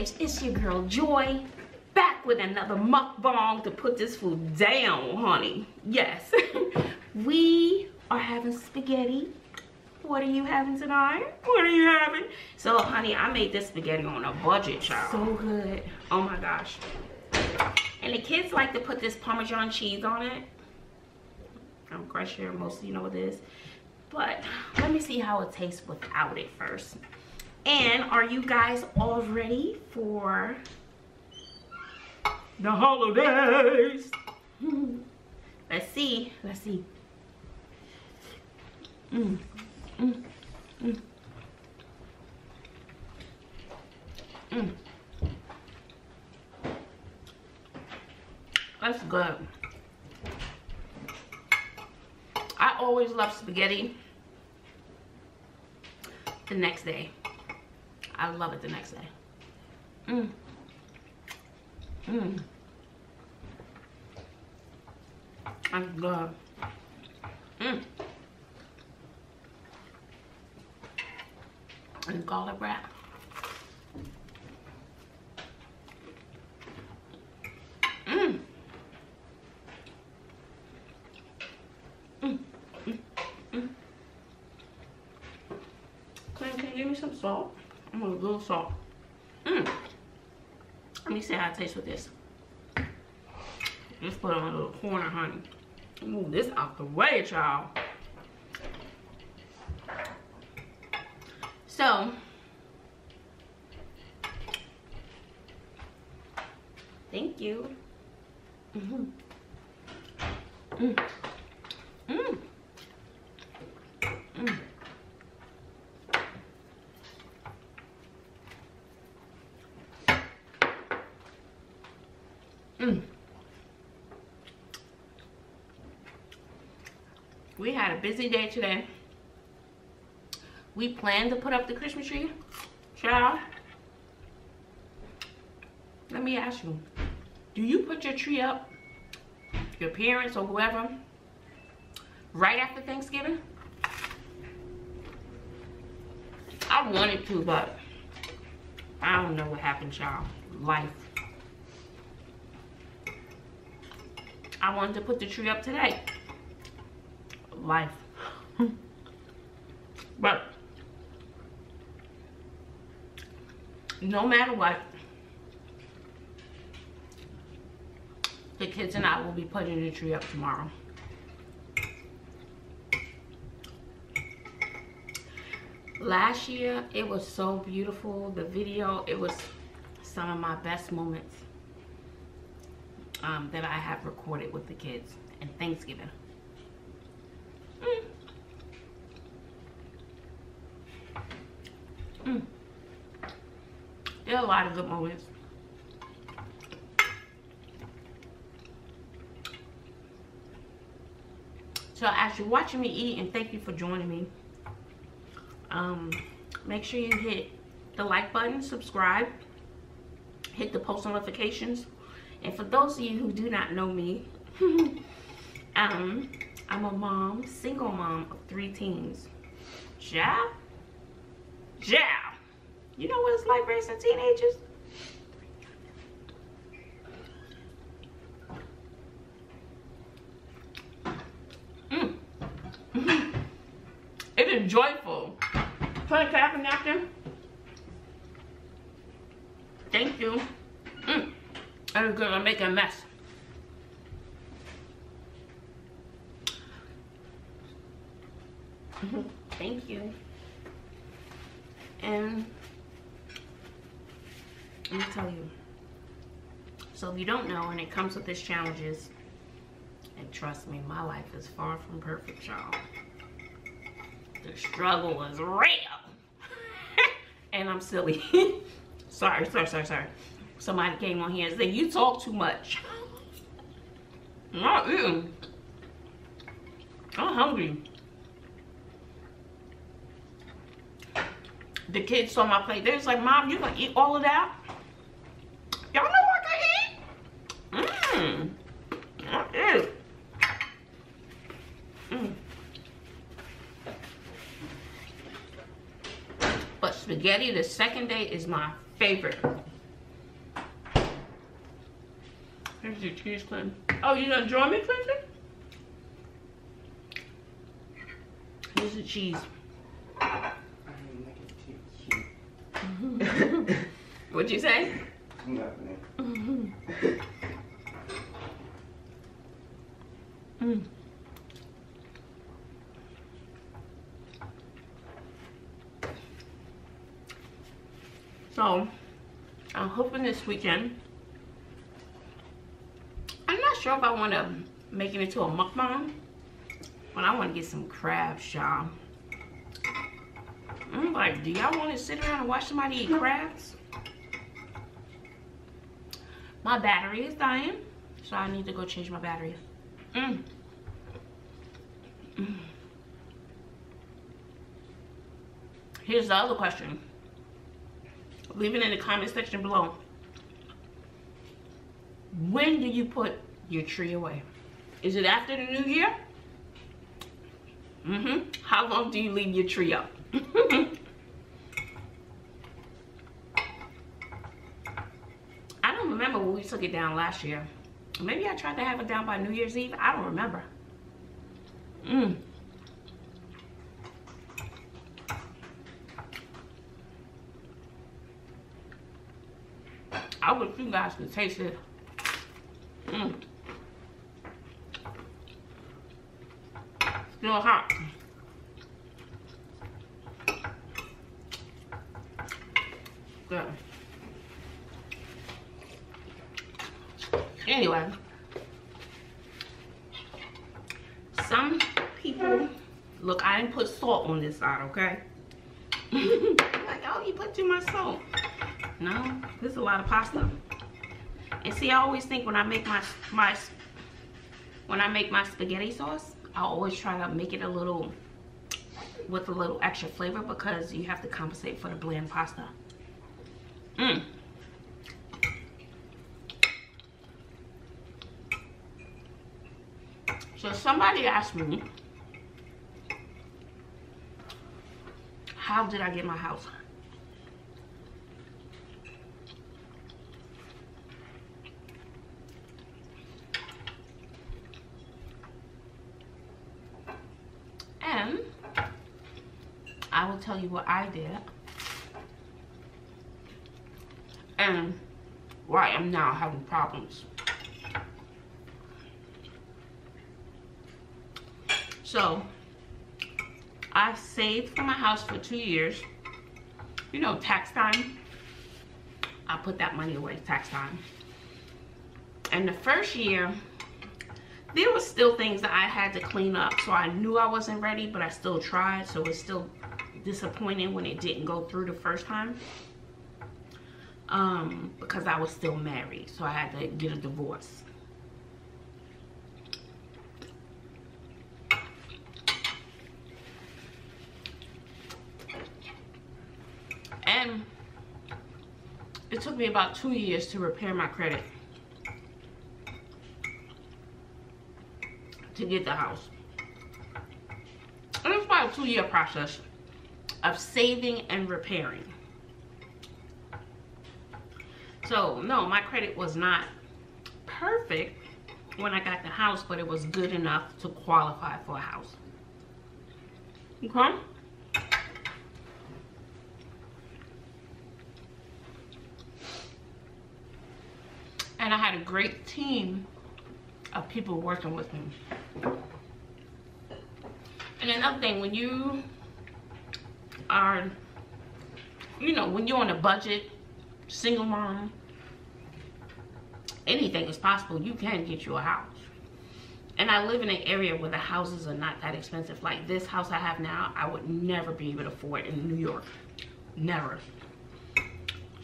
Bazzlelicious, it's your girl Joy, back with another mukbang to put this food down, honey. Yes, we are having spaghetti. What are you having tonight? What are you having? So, honey, I made this spaghetti on a budget, child. So good. Oh my gosh. And the kids like to put this Parmesan cheese on it. I'm quite sure most of you know what it is. But let me see how it tastes without it first. And are you guys all ready for the holidays? Let's see. Let's see. That's good. I always love spaghetti the next day. I love it the next day. I'm good. And garlic wrap. Can you give me some salt? I'm gonna do salt. Let me see how it tastes with this. Just put it on a little corner, honey. Move this out the way, child. So, thank you. We had a busy day today. We planned to put up the Christmas tree. Child, let me ask you, do you put your tree up, your parents or whoever, right after Thanksgiving? I wanted to, but I don't know what happened, child. Life. I wanted to put the tree up today. Life. But no matter what, the kids and I will be putting the tree up tomorrow. Last year, it was so beautiful. The video, it was some of my best moments that I have recorded with the kids and Thanksgiving. There are a lot of good moments. So as you're watching me eat, and thank you for joining me, make sure you hit the like button, subscribe, hit the post notifications. And for those of you who do not know me, I'm a mom, single mom of 3 teens. Yeah. You know what it's like raising teenagers? It is joyful. Can I have a napkin? Thank you. That is good. I'm making a mess. Thank you. And let me tell you, so if you don't know, and it comes with its challenges, and trust me, my life is far from perfect, y'all. The struggle is real. And I'm silly. Sorry. Somebody came on here and said, you talk too much. I'm not eating. I'm hungry. The kids saw my plate. They was like, Mom, you gonna eat all of that? Y'all know I can eat? I eat. But spaghetti the second day is my favorite. do cheese cleanse. Oh, you gonna join me cleansing? Here's the cheese. What'd you say? Nothing. So, I'm hoping this weekend. I'm not sure if I want to make it into a mukbang, but I want to get some crabs, y'all. I'm like, do y'all want to sit around and watch somebody eat crabs? My battery is dying, so I need to go change my battery. Here's the other question. Leave it in the comment section below. When do you put your tree away? Is it after the new year? How long do you leave your tree up? I don't remember when we took it down last year. Maybe I tried to have it down by New Year's Eve. I don't remember. I wish you guys could taste it. Still hot. Good. Anyway, some people, look, I didn't put salt on this side, okay? Like, oh, you put too much salt. No, this is a lot of pasta. And see, I always think when I make my spaghetti sauce, I always try to make it a little with a little extra flavor because you have to compensate for the bland pasta. So somebody asked me, how did I get my house? And I will tell you what I did and why I'm now having problems. So, I saved for my house for 2 years. You know, tax time. I put that money away, tax time. And the first year, there was still things that I had to clean up. So I knew I wasn't ready, but I still tried. So it was still disappointing when it didn't go through the first time. Because I was still married. So I had to get a divorce. And it took me about 2 years to repair my credit to get the house. And it's about a 2-year process of saving and repairing. So no, my credit was not perfect when I got the house, but it was good enough to qualify for a house. Okay? And I had a great team of people working with me. And another thing, when you are, you know, when you're on a budget, single mom, anything is possible. You can get you a house. And I live in an area where the houses are not that expensive. Like this house I have now, I would never be able to afford in New York. Never.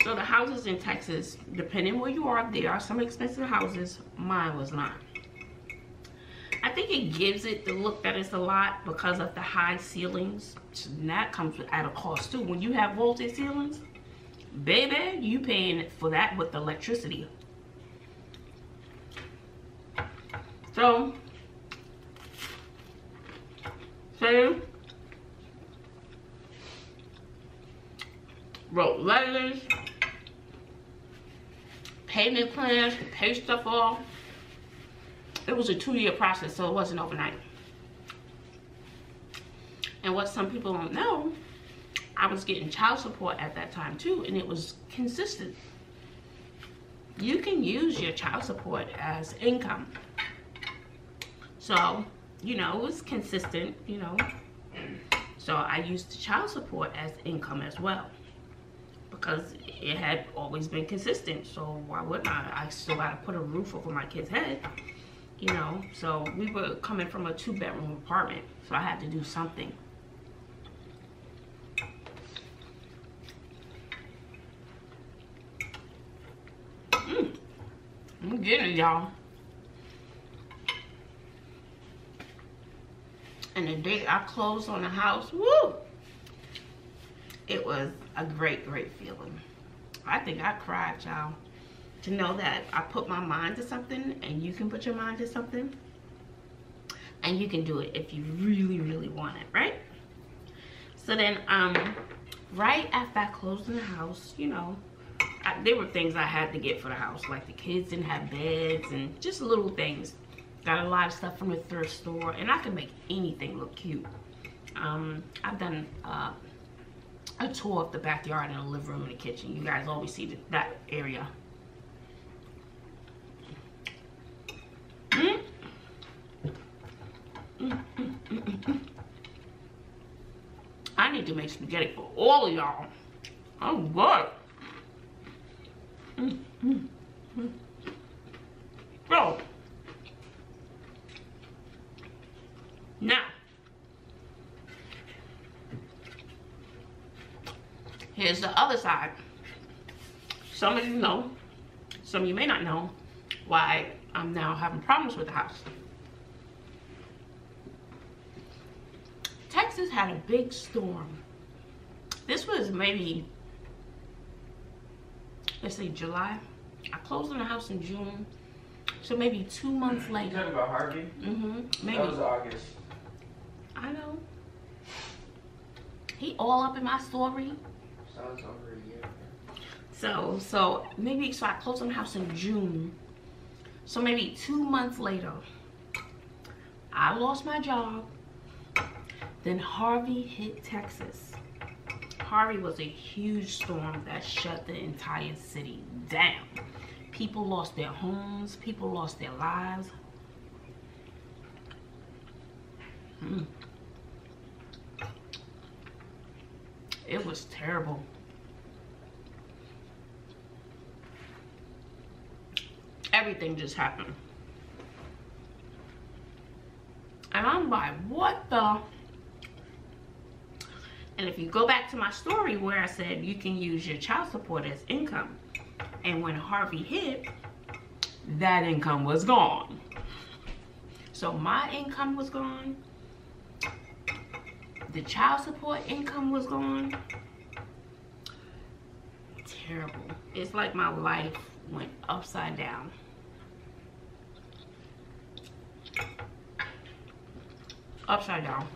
So the houses in Texas, depending where you are, there are some expensive houses. Mine was not. I think it gives it the look that it's a lot because of the high ceilings. And that comes at a cost too. When you have vaulted ceilings, baby, you paying for that with the electricity. So, wrote letters, payment plans, pay stuff off, it was a 2-year process, so it wasn't overnight. And what some people don't know, I was getting child support at that time too, and it was consistent. You can use your child support as income. So, you know, it was consistent, you know. So I used the child support as income as well, because it had always been consistent. So why wouldn't I? I still got to put a roof over my kid's head, you know. So we were coming from a 2-bedroom apartment, so I had to do something. I'm getting it, y'all. And the day I closed on the house, woo! It was a great, great feeling. I think I cried, y'all. To know that I put my mind to something, and you can put your mind to something, and you can do it if you really, really want it, right? So then, right after I closed on the house, you know, there were things I had to get for the house, like the kids didn't have beds and just little things. Got a lot of stuff from the thrift store, and I can make anything look cute. I've done a tour of the backyard and the living room and the kitchen. You guys always see that area. I need to make spaghetti for all of y'all. Oh, good. So, now, here's the other side. Some of you know, some of you may not know why I'm now having problems with the house. Texas had a big storm. This was maybe, let's see, July. I closed on the house in June, so maybe 2 months later. You talking about Harvey? Mm-hmm. Maybe. That was August. I know. He all up in my story. Sounds over a year. So I closed on the house in June. So maybe 2 months later, I lost my job. Then Harvey hit Texas. Harvey was a huge storm that shut the entire city down. People lost their homes. People lost their lives. It was terrible. Everything just happened. And I'm like, what the? And if you go back to my story where I said you can use your child support as income, and when Harvey hit, that income was gone. So my income was gone. The child support income was gone. Terrible. It's like my life went upside down. Upside down.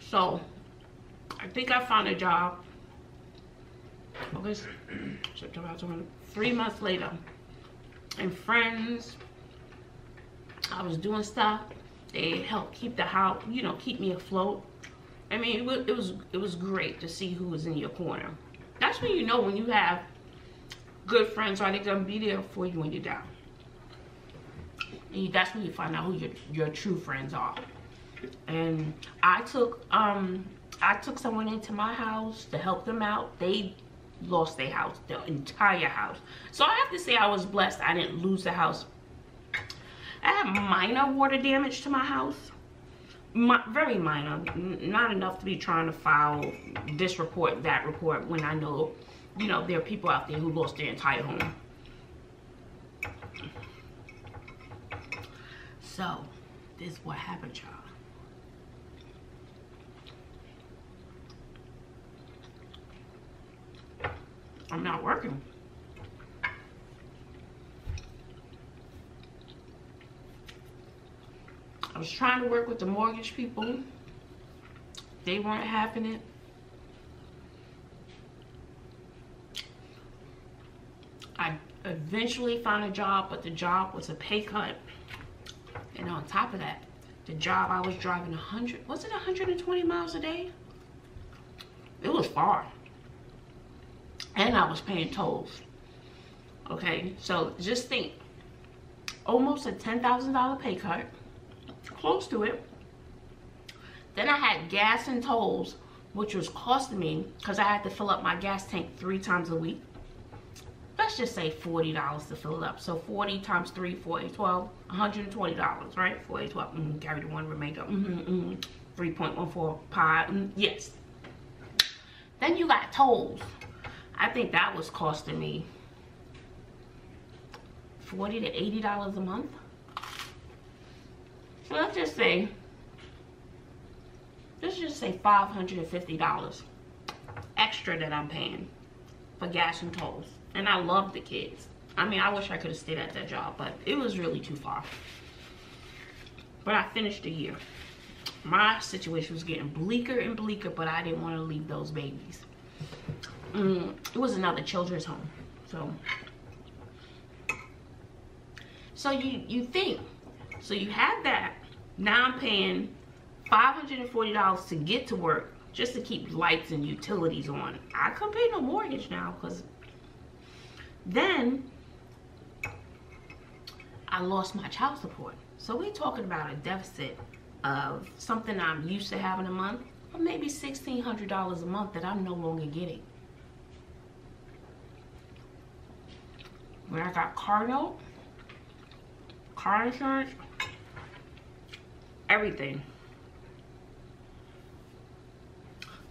So, I think I found a job. August, September, October, 3 months later. And friends, I was doing stuff. They helped keep the house, you know, keep me afloat. I mean, it was great to see who was in your corner. That's when you know when you have good friends, are they gonna be there for you when you're down. And that's when you find out who your true friends are. And I took someone into my house to help them out. They lost their house, their entire house. So I have to say I was blessed. I didn't lose the house. I had minor water damage to my house. Very minor. Not enough to be trying to file this report, that report, when I know, you know, there are people out there who lost their entire home. So, this is what happened, y'all. I'm not working. I was trying to work with the mortgage people. They weren't having it. eventually found a job, but the job was a pay cut. And on top of that, the job I was driving 120 miles a day? It was far. And I was paying tolls. Okay, so just think, almost a $10,000 pay cut, close to it. Then I had gas and tolls, which was costing me, because I had to fill up my gas tank 3 times a week. Let's just say $40 to fill it up. So 40 times 3, 40, 12, $120, right? 40, 12, carry the one remainder. 3.14 pi, yes. Then you got tolls. I think that was costing me $40 to $80 a month. So let's just say $550 extra that I'm paying for gas and tolls. And I love the kids. I mean, I wish I could have stayed at that job, but it was really too far. But I finished the year. My situation was getting bleaker and bleaker, but I didn't want to leave those babies. It was another children's home. So you think, so you have that. Now I'm paying $540 to get to work just to keep lights and utilities on. I couldn't pay no mortgage now, because then I lost my child support. So we're talking about a deficit of something I'm used to having a month, or maybe $1,600 a month that I'm no longer getting. When I got car note, car insurance, everything.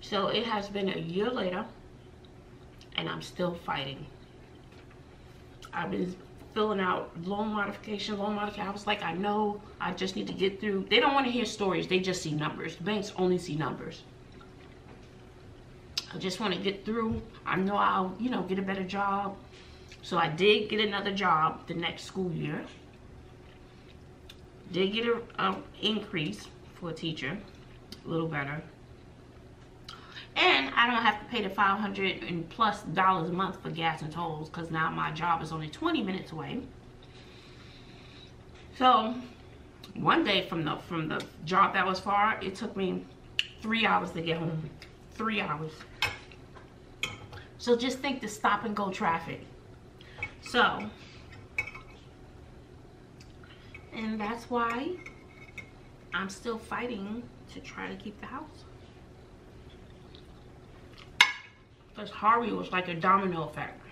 So it has been a year later, and I'm still fighting. I've been filling out loan modification. I was like, I know, I just need to get through. They don't want to hear stories, they just see numbers. Banks only see numbers. I just want to get through. I know I'll, get a better job. So I did get another job the next school year. Did get an increase for a teacher, a little better. And I don't have to pay the $500 and plus a month for gas and tolls, because now my job is only 20 minutes away. So one day from the job that was far, it took me 3 hours to get home. 3 hours. So just think the stop and go traffic. So, and that's why I'm still fighting to try to keep the house. Because Harvey was like a domino effect.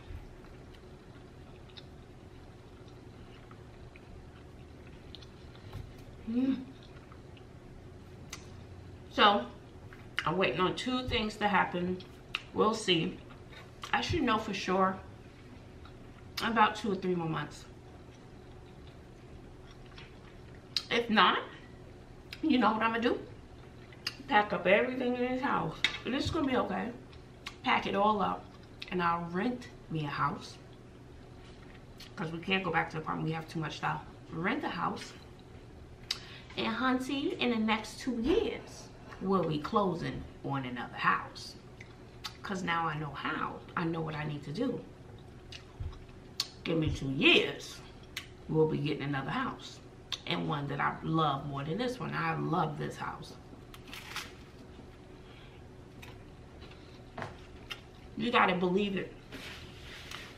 So, I'm waiting on 2 things to happen. We'll see. I should know for sure about 2 or 3 more months. If not, you know what I'm gonna do? Pack up everything in this house. And it's gonna be okay. Pack it all up, and I'll rent me a house, because we can't go back to the apartment. We have too much stuff. Rent a house, and hunty, in the next 2 years we'll be closing on another house, because now I know how. I know what I need to do. Give me 2 years, we'll be getting another house, and one that I love more than this one. I love this house. You gotta believe it,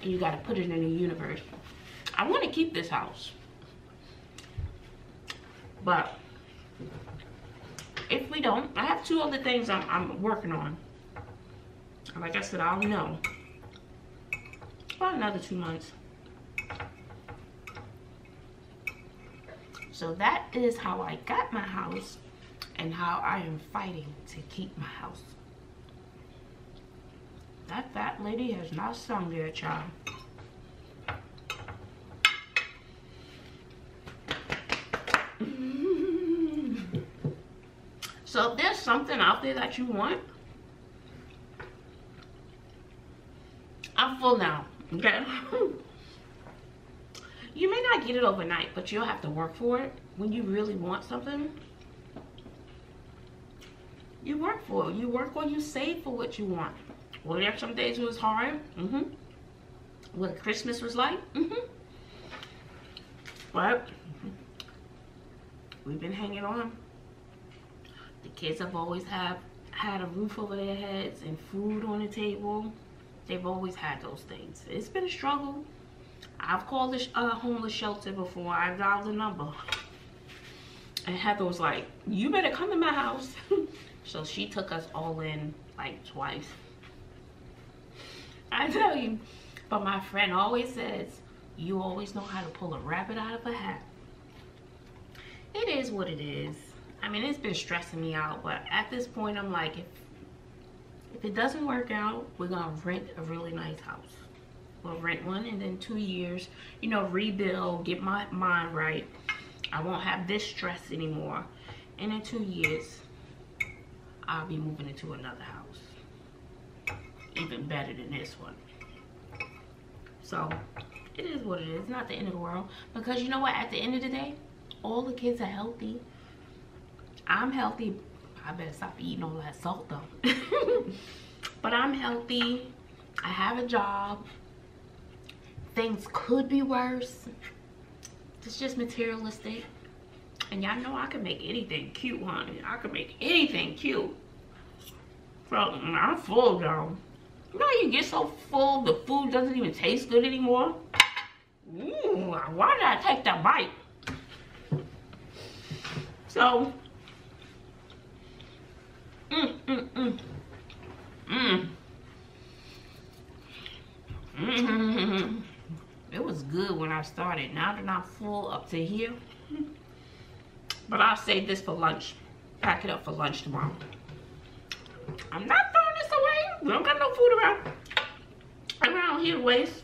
and you gotta put it in the universe. I want to keep this house, but if we don't, I have 2 other things I'm working on. Like I said, I'll know about another 2 months. So that is how I got my house, and how I am fighting to keep my house. That fat lady has not sung there, child. So if there's something out there that you want, I'm full now, okay? You may not get it overnight, but you'll have to work for it. When you really want something, you work for it. You work or you save for what you want. Well, there's some days it was hard. what Christmas was like. But we've been hanging on. The kids have always had a roof over their heads and food on the table. They've always had those things. It's been a struggle. I've called a homeless shelter before. I dialed the number. And Heather was like, you better come in my house. So she took us all in like twice. I tell you, but my friend always says, you always know how to pull a rabbit out of a hat. It is what it is. I mean, it's been stressing me out, but at this point, I'm like, if it doesn't work out, we're gonna rent a really nice house. We'll rent one, and then 2 years, you know, rebuild, get my mind right. I won't have this stress anymore. And in 2 years, I'll be moving into another house. Even better than this one. So, it is what it is. It's not the end of the world. Because you know what? At the end of the day, all the kids are healthy. I'm healthy. I better stop eating all that salt though. But I'm healthy. I have a job. Things could be worse. It's just materialistic. And y'all know I can make anything cute, honey. I can make anything cute. So I'm full, y'all. You know you get so full the food doesn't even taste good anymore? Ooh, why did I take that bite? So it was good when I started. Now that I'm full up to here. But I'll save this for lunch. Pack it up for lunch tomorrow. I'm not throwing this away. We don't got no food around here to waste.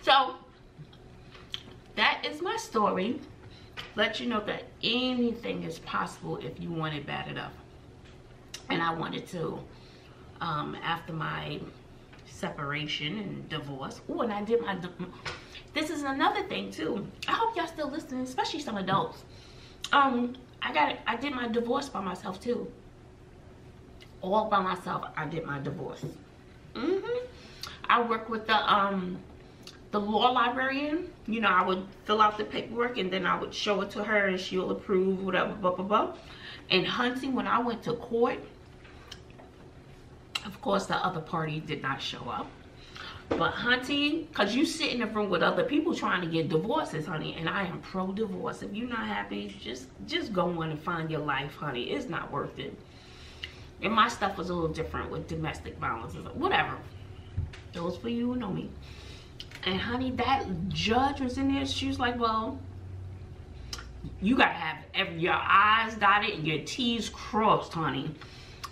So that is my story. Let you know that anything is possible if you want it bad enough. And I wanted to, after my separation and divorce. Oh, and I did my, this is another thing too. I hope y'all still listening, especially some adults. I did my divorce by myself too. All by myself, I did my divorce. I work with the law librarian. You know, I would fill out the paperwork and then I would show it to her and she'll approve, whatever, blah, blah, blah. And hunting, when I went to court, of course, the other party did not show up. But hunting, because you sit in a room with other people trying to get divorces, honey, and I am pro-divorce. If you're not happy, just go on and find your life, honey. It's not worth it. And my stuff was a little different with domestic violence, whatever. Those for you who know me. And honey, that judge was in there. She was like, well, you gotta have your I's dotted and your T's crossed, honey.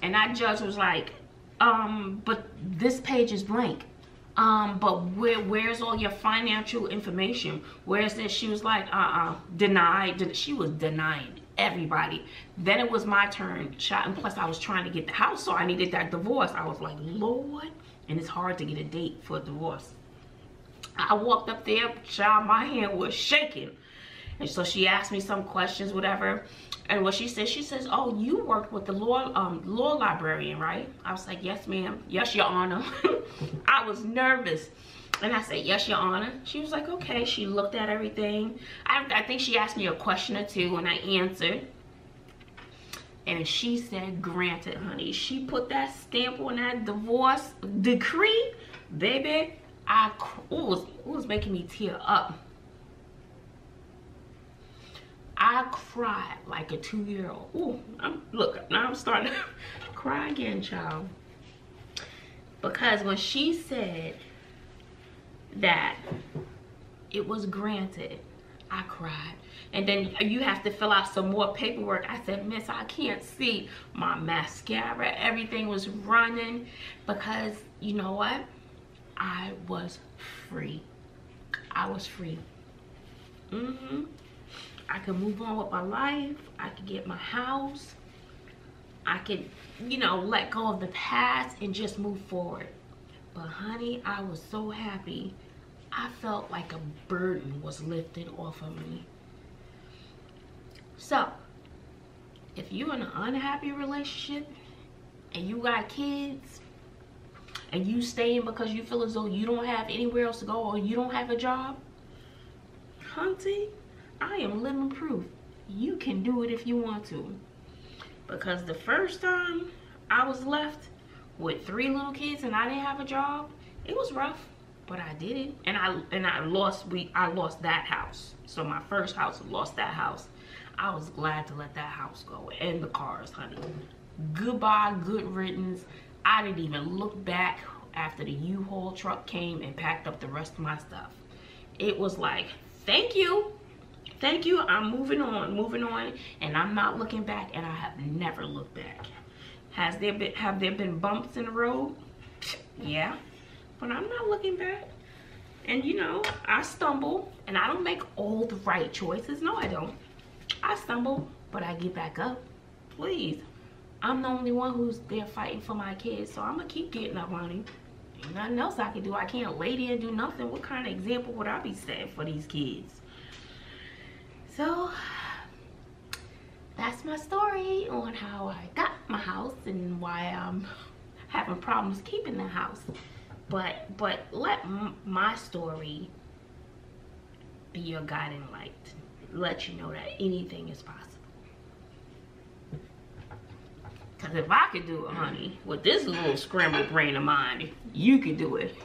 And that judge was like, but this page is blank. But where's all your financial information? Where's this? She was like, denied. She was denying everybody. Then it was my turn. And plus I was trying to get the house, so I needed that divorce. I was like, Lord. And it's hard to get a date for a divorce. I walked up there, child, my hand was shaking. And so she asked me some questions, whatever. And what she says, oh, you worked with the law librarian, right? I was like, yes, ma'am. Yes, Your Honor. I was nervous. And I said, yes, Your Honor. She was like, okay. She looked at everything. I think she asked me a question or two and I answered. And she said, granted, honey. She put that stamp on that divorce decree. Baby, it was making me tear up. I cried like a 2-year-old. Ooh, look, now I'm starting to cry again, child. Because when she said that it was granted, I cried. And then you have to fill out some more paperwork. I said, miss, I can't see. My mascara, everything was running. Because you know what? I was free. I was free. I could move on with my life. I could get my house. I could, you know, let go of the past and just move forward. But honey, I was so happy. I felt like a burden was lifted off of me. So, if you're in an unhappy relationship and you got kids, and you staying because you feel as though you don't have anywhere else to go or you don't have a job, hunty, I am living proof. You can do it if you want to. Because the first time I was left with 3 little kids and I didn't have a job, it was rough, but I did it. And I lost that house. So my first house, lost that house. I was glad to let that house go, and the cars, honey. Goodbye, good riddance. I didn't even look back after the U-Haul truck came and packed up the rest of my stuff. It was like, thank you. Thank you, I'm moving on, and I'm not looking back, and I have never looked back. Have there been bumps in the road? Yeah, but I'm not looking back. And you know, I stumble, and I don't make all the right choices. No, I don't. I stumble, but I get back up. Please, I'm the only one who's there fighting for my kids, so I'm gonna keep getting up, honey. Ain't nothing else I can do. I can't lay there and do nothing. What kind of example would I be setting for these kids? So that's my story on how I got my house and why I'm having problems keeping the house. But let my story be your guiding light. Let you know that anything is possible. Because if I could do it, honey, with this little scrambled brain of mine, you could do it.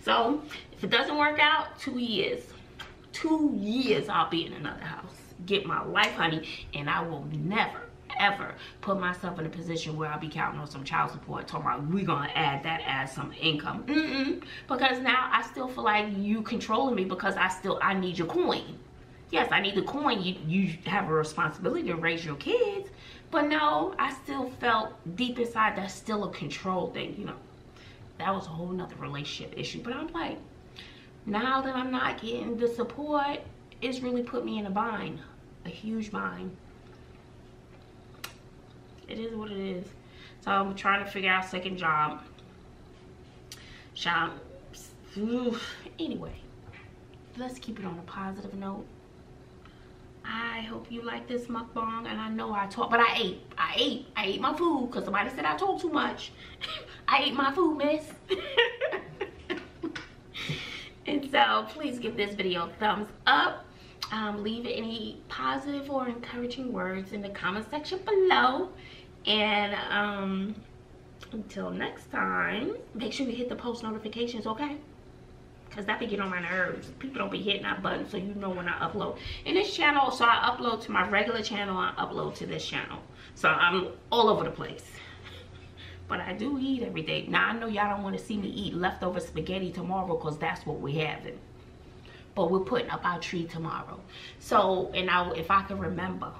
So if it doesn't work out, 2 years. 2 years I'll be in another house, get my life, honey, and I will never ever put myself in a position where I'll be counting on some child support, talking about we're gonna add that as some income. Because now I still feel like you controlling me, because I need your coin. Yes, I need the coin. You have a responsibility to raise your kids, but no, I still felt deep inside that's still a control thing. You know, that was a whole nother relationship issue. But I'm like, now that I'm not getting the support, it's really put me in a bind, a huge bind. It is what it is. So I'm trying to figure out a second job. Anyway, let's keep it on a positive note. I hope you like this mukbang, and I know I talked, but I ate my food because somebody said I talk too much. I ate my food, miss. And so please give this video a thumbs up. Leave any positive or encouraging words in the comment section below. And until next time, make sure you hit the post notifications, okay? Because that be getting on my nerves. People don't be hitting that button so you know when I upload. In this channel, so I upload to my regular channel, I upload to this channel. So I'm all over the place. But I do eat every day. Now, I know y'all don't want to see me eat leftover spaghetti tomorrow because that's what we're having. But we're putting up our tree tomorrow. So, and if I can remember,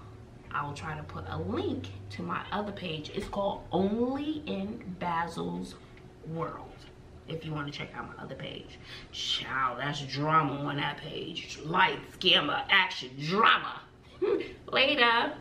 I will try to put a link to my other page. It's called Only in Bazzle's World. If you want to check out my other page. Child, that's drama on that page. Light, scammer, action, drama. Later.